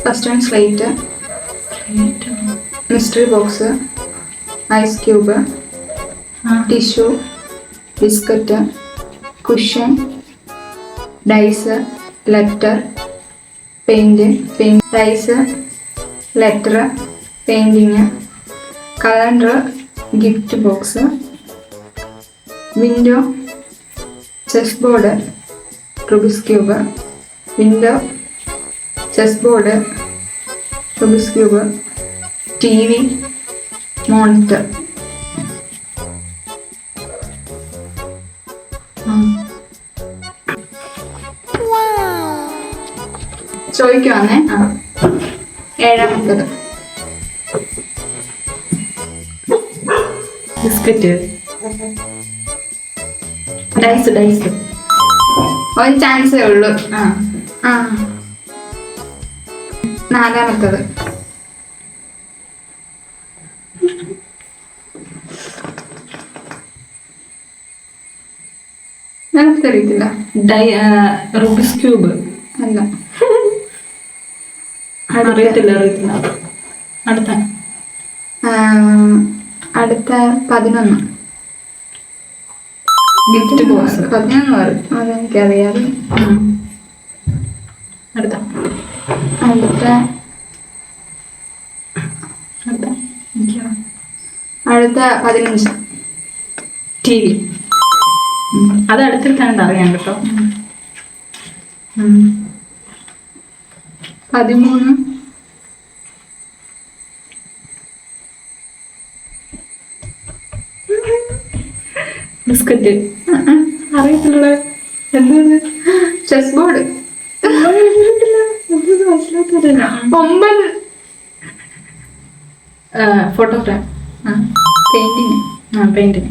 First one slate, mystery box, ice cube, tissue, biscuit, cushion, dice, letter, paint, dice, letter, painting, calendar, gift box, window, chess board, Rubik's cube, window, chess board, Rubik's cube, T V, monitor. ചോദിക്കുവാന്നേ. ഏഴാമത്തത് biscuit, dice. ഒരു ചാൻസേ ഉള്ളൂ. നാലാമത്തത് എനിക്കറിയത്തില്ല. Rubik's cube അല്ല. അറിയത്തില്ല. അടുത്ത 11 ഗിഫ്റ്റ് ബോക്സ്. 11 പറയും, അതെനിക്കറിയാതെ. അടുത്ത 15 ടി വി. അത് അടുത്തിട്ടാണ് അറിയാൻ കേട്ടോ. 13 ബിസ്ക്കറ്റ്. അറിയത്തില്ല എന്താണ്. Chess board. 9 photo frame. Painting. Painting.